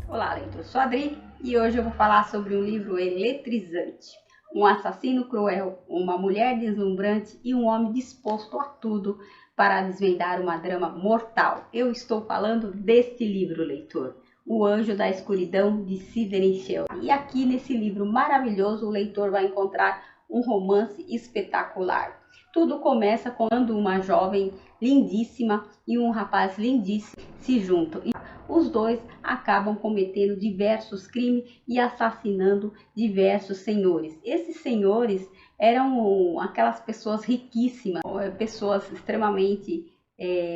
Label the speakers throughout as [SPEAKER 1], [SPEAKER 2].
[SPEAKER 1] Olá, leitor, sou a Adri e hoje eu vou falar sobre um livro eletrizante. Um assassino cruel, uma mulher deslumbrante e um homem disposto a tudo para desvendar uma drama mortal. Eu estou falando deste livro, leitor, O Anjo da Escuridão, de Sidney Sheldon. E aqui nesse livro maravilhoso o leitor vai encontrar um romance espetacular. Tudo começa quando uma jovem lindíssima e um rapaz lindíssimo se juntam. Os dois acabam cometendo diversos crimes e assassinando diversos senhores. Esses senhores eram aquelas pessoas riquíssimas, pessoas extremamente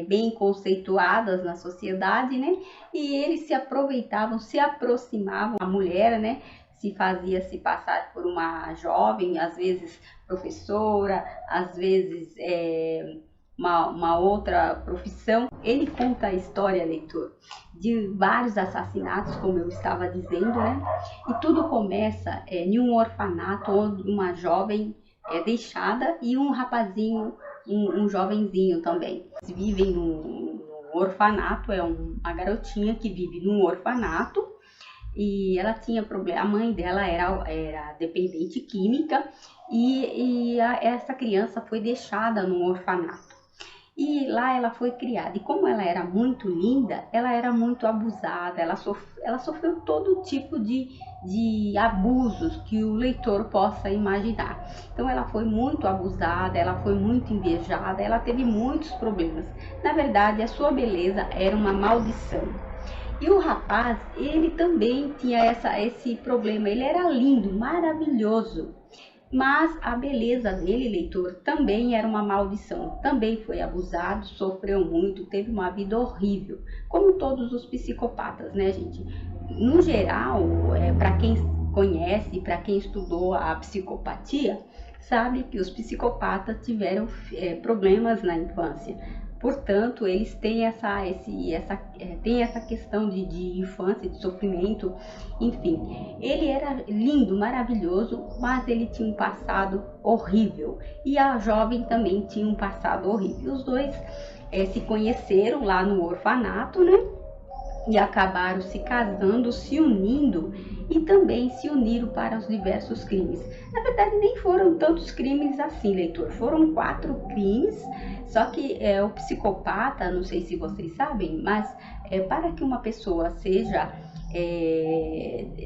[SPEAKER 1] bem conceituadas na sociedade, né? E eles se aproveitavam, se aproximavam da mulher, né? Se fazia-se passar por uma jovem, às vezes professora, às vezes uma outra profissão. Ele conta a história, leitor, de vários assassinatos, como eu estava dizendo, né? E tudo começa em um orfanato onde uma jovem é deixada e um rapazinho, um jovenzinho também. Eles vivem num orfanato, uma garotinha que vive num orfanato. E ela tinha problema, a mãe dela era dependente química e essa criança foi deixada num orfanato. E lá ela foi criada. E como ela era muito linda, ela era muito abusada, ela sofreu todo tipo de abusos que o leitor possa imaginar. Então ela foi muito abusada, ela foi muito invejada, ela teve muitos problemas. Na verdade, a sua beleza era uma maldição. E o rapaz, ele também tinha esse problema, ele era lindo, maravilhoso, mas a beleza dele, leitor, também era uma maldição, também foi abusado, sofreu muito, teve uma vida horrível, como todos os psicopatas, né, gente? No geral, para quem conhece, para quem estudou a psicopatia, sabe que os psicopatas tiveram problemas na infância. Portanto, eles têm essa questão de infância, de sofrimento, enfim. Ele era lindo, maravilhoso, mas ele tinha um passado horrível. E a jovem também tinha um passado horrível. Os dois se conheceram lá no orfanato, né? E acabaram se casando, se unindo e também se uniram para os diversos crimes. Na verdade, nem foram tantos crimes assim, leitor. Foram 4 crimes, só que o psicopata, não sei se vocês sabem, mas para que uma pessoa seja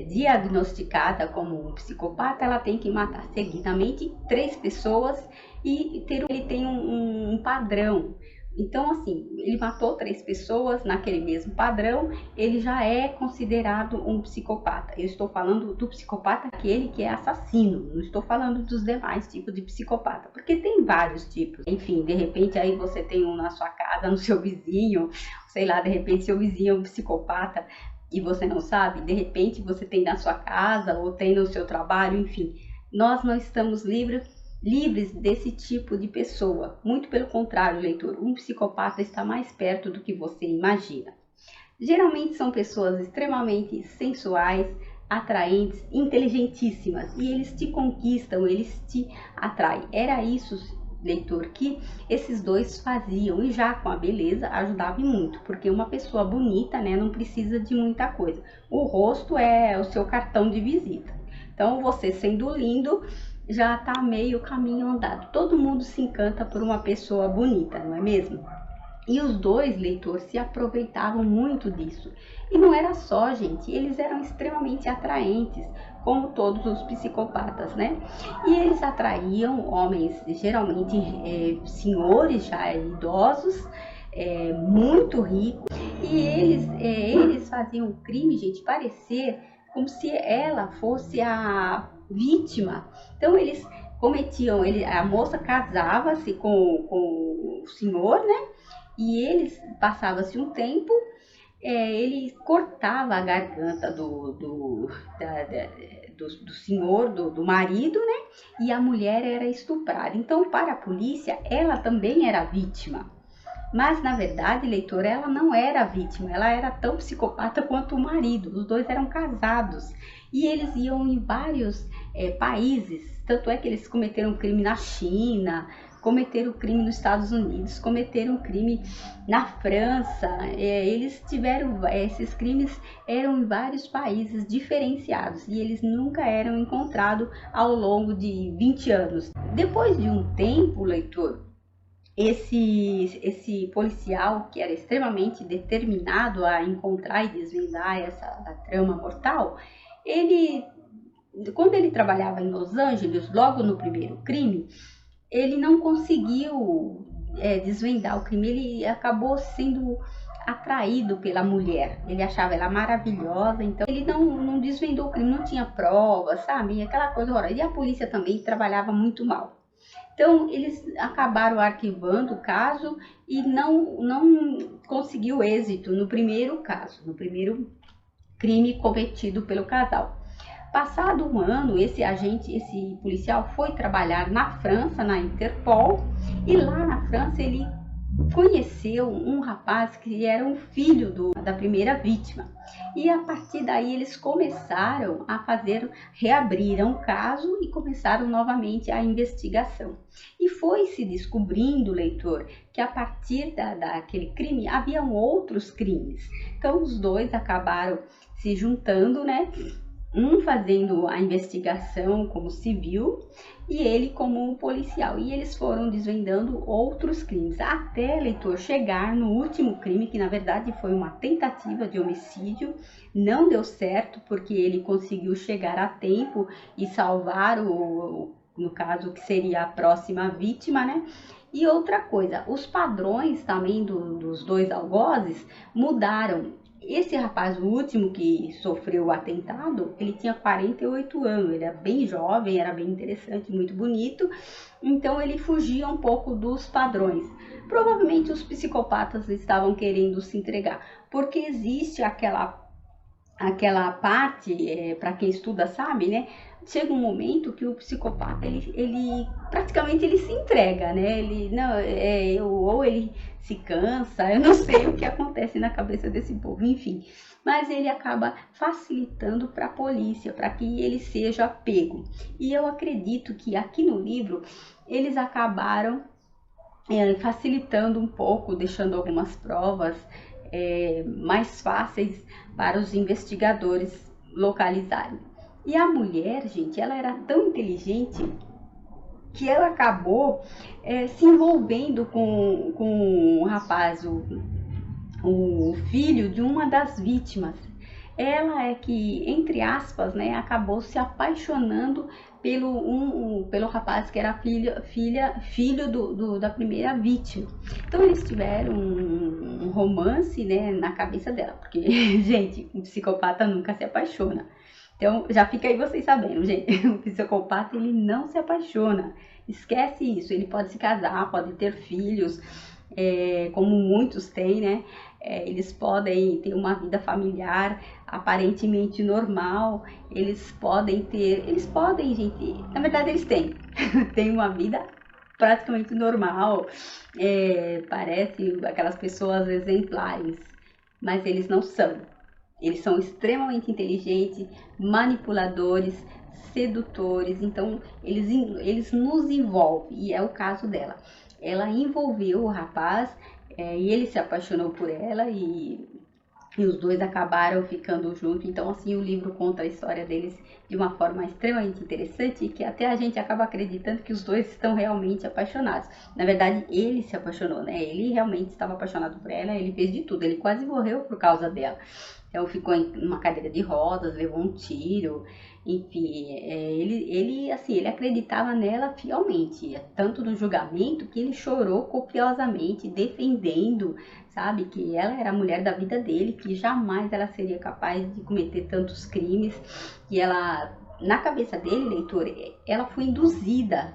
[SPEAKER 1] diagnosticada como um psicopata, ela tem que matar seguidamente 3 pessoas e ele tem um padrão. Então, assim, ele matou 3 pessoas naquele mesmo padrão, ele já é considerado um psicopata. Eu estou falando do psicopata, aquele que é assassino, não estou falando dos demais tipos de psicopata, porque tem vários tipos. Enfim, de repente aí você tem um na sua casa, no seu vizinho, sei lá, de repente seu vizinho é um psicopata e você não sabe, de repente você tem na sua casa ou tem no seu trabalho, enfim. Nós não estamos livres desse tipo de pessoa. Muito pelo contrário, leitor, um psicopata está mais perto do que você imagina. Geralmente são pessoas extremamente sensuais, atraentes, inteligentíssimas, e eles te conquistam, eles te atraem. Era isso, leitor, que esses dois faziam, e já com a beleza ajudava muito, porque uma pessoa bonita, né, não precisa de muita coisa. O rosto é o seu cartão de visita. Então, você sendo lindo, já está meio caminho andado. Todo mundo se encanta por uma pessoa bonita, não é mesmo? E os dois, leitor, se aproveitavam muito disso. E não era só, gente, eles eram extremamente atraentes, como todos os psicopatas, né? E eles atraíam homens, geralmente senhores já idosos, muito ricos. E eles faziam o crime, gente, parecer como se ela fosse a vítima. Então eles cometiam, a moça casava-se com o senhor, né? E eles passava-se um tempo, ele cortava a garganta do senhor, do marido, né? e a mulher era estuprada. Então, para a polícia, ela também era vítima. Mas, na verdade, leitor, ela não era vítima, ela era tão psicopata quanto o marido. Os dois eram casados e eles iam em vários países. Tanto é que eles cometeram crime na China, cometeram crime nos Estados Unidos, cometeram crime na França. Eles tiveram, esses crimes eram em vários países diferenciados e eles nunca eram encontrados ao longo de 20 anos. Depois de um tempo, leitor, esse policial, que era extremamente determinado a encontrar e desvendar essa trama mortal, quando ele trabalhava em Los Angeles, logo no primeiro crime, ele não conseguiu desvendar o crime. Ele acabou sendo atraído pela mulher, ele achava ela maravilhosa, então ele não desvendou o crime, não tinha provas, sabe, aquela coisa horrorosa. E a polícia também trabalhava muito mal. Então, eles acabaram arquivando o caso e não conseguiu êxito no primeiro caso, no primeiro crime cometido pelo casal. Passado um ano, esse policial foi trabalhar na França, na Interpol, e lá na França ele conheceu um rapaz que era um filho da primeira vítima. E a partir daí eles começaram a reabriram o caso e começaram novamente a investigação. E foi se descobrindo, leitor, que a partir daquele crime haviam outros crimes. Então os dois acabaram se juntando, né? Um fazendo a investigação como civil e ele como policial. E eles foram desvendando outros crimes, até, leitor, chegar no último crime, que na verdade foi uma tentativa de homicídio. Não deu certo, porque ele conseguiu chegar a tempo e salvar no caso, que seria a próxima vítima, né? E outra coisa, os padrões também dos dois algozes mudaram. Esse rapaz, o último que sofreu o atentado, ele tinha 48 anos, ele era bem jovem, era bem interessante, muito bonito, então ele fugia um pouco dos padrões. Provavelmente os psicopatas estavam querendo se entregar, porque existe aquela parte, para quem estuda sabe, né? Chega um momento que o psicopata, ele praticamente ele se entrega, né? Ou ele se cansa, eu não sei o que acontece na cabeça desse povo, enfim. Mas ele acaba facilitando para a polícia, para que ele seja pego. E eu acredito que aqui no livro, eles acabaram facilitando um pouco, deixando algumas provas mais fáceis para os investigadores localizarem. E a mulher, gente, ela era tão inteligente que ela acabou se envolvendo com um rapaz, o filho de uma das vítimas. Ela é que, entre aspas, né, acabou se apaixonando pelo rapaz que era filho da primeira vítima. Então eles tiveram um romance, né, na cabeça dela, porque, gente, um psicopata nunca se apaixona. Então já fica aí vocês sabendo, gente, o psicopata ele não se apaixona, esquece isso. Ele pode se casar, pode ter filhos, como muitos têm, né? Eles podem ter uma vida familiar aparentemente normal, eles podem, gente, na verdade eles têm, têm uma vida praticamente normal, parece aquelas pessoas exemplares, mas eles não são. Eles são extremamente inteligentes, manipuladores, sedutores, então eles nos envolvem, e é o caso dela. Ela envolveu o rapaz e ele se apaixonou por ela e os dois acabaram ficando juntos. Então, assim, o livro conta a história deles de uma forma extremamente interessante e que até a gente acaba acreditando que os dois estão realmente apaixonados. Na verdade, ele se apaixonou, né? Ele realmente estava apaixonado por ela, ele fez de tudo, ele quase morreu por causa dela. Então, ficou em uma cadeira de rodas, levou um tiro, enfim, ele acreditava nela fielmente, tanto no julgamento que ele chorou copiosamente, defendendo, sabe, que ela era a mulher da vida dele, que jamais ela seria capaz de cometer tantos crimes, e ela, na cabeça dele, leitor, ela foi induzida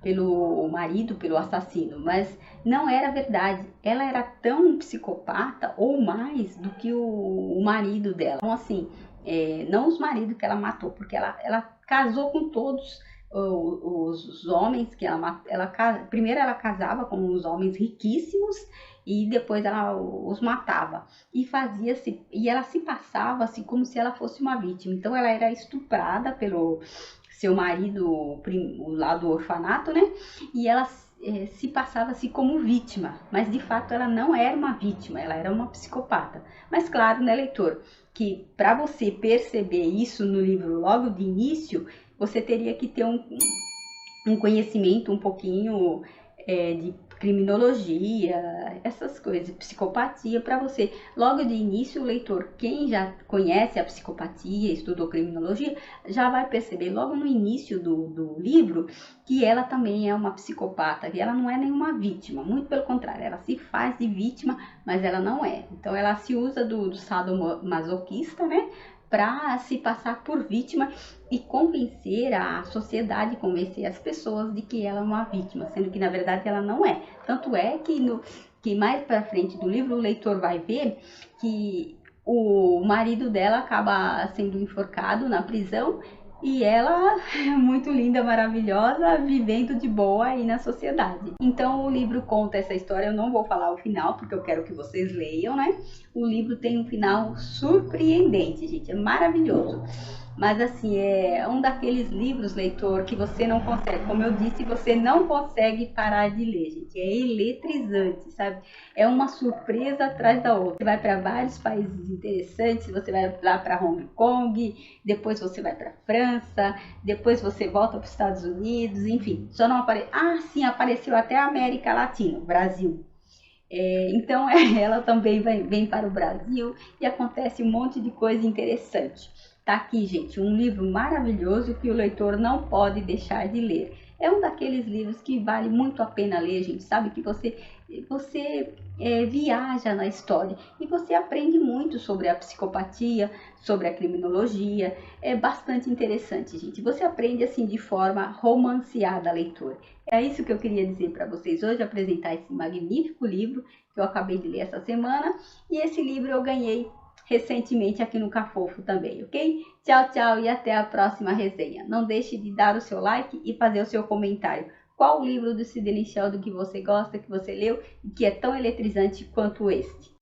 [SPEAKER 1] pelo marido, pelo assassino, mas não era verdade. Ela era tão psicopata ou mais do que o marido dela. Então, assim, não os maridos que ela matou, porque ela casou com todos os homens que primeiro ela casava com os homens riquíssimos e depois ela os matava e ela se passava assim como se ela fosse uma vítima. Então ela era estuprada pelo seu marido lá do orfanato, né? E ela se passava assim como vítima, mas de fato ela não era uma vítima, ela era uma psicopata. Mas claro, né, leitor, que para você perceber isso no livro logo de início, você teria que ter um conhecimento um pouquinho de criminologia, essas coisas, psicopatia, para você. Logo de início, o leitor, quem já conhece a psicopatia, estudou criminologia, já vai perceber logo no início do livro que ela também é uma psicopata, que ela não é nenhuma vítima, muito pelo contrário, ela se faz de vítima, mas ela não é. Então ela se usa do sadomasoquista, né, para se passar por vítima e convencer a sociedade, convencer as pessoas de que ela é uma vítima, sendo que na verdade ela não é. Tanto é que mais para frente do livro o leitor vai ver que o marido dela acaba sendo enforcado na prisão e ela é muito linda, maravilhosa, vivendo de boa aí na sociedade. Então o livro conta essa história, eu não vou falar o final, porque eu quero que vocês leiam, né? O livro tem um final surpreendente, gente, é maravilhoso. Mas assim, é um daqueles livros, leitor, que você não consegue, como eu disse, você não consegue parar de ler, gente. É eletrizante, sabe? É uma surpresa atrás da outra. Você vai para vários países interessantes, você vai lá para Hong Kong, depois você vai para França, depois você volta para os Estados Unidos, enfim. Só não apareceu. Ah, sim, apareceu até a América Latina, Brasil. Então ela também vem para o Brasil e acontece um monte de coisa interessante. Tá aqui, gente, um livro maravilhoso que o leitor não pode deixar de ler. É um daqueles livros que vale muito a pena ler, gente, sabe? Que você viaja na história e você aprende muito sobre a psicopatia, sobre a criminologia. É bastante interessante, gente. Você aprende assim de forma romanceada a leitura. É isso que eu queria dizer para vocês hoje, apresentar esse magnífico livro que eu acabei de ler essa semana. E esse livro eu ganhei recentemente aqui no Cafofo também, ok? Tchau, tchau e até a próxima resenha. Não deixe de dar o seu like e fazer o seu comentário. Qual o livro do Sidney Sheldon que você gosta, que você leu e que é tão eletrizante quanto este?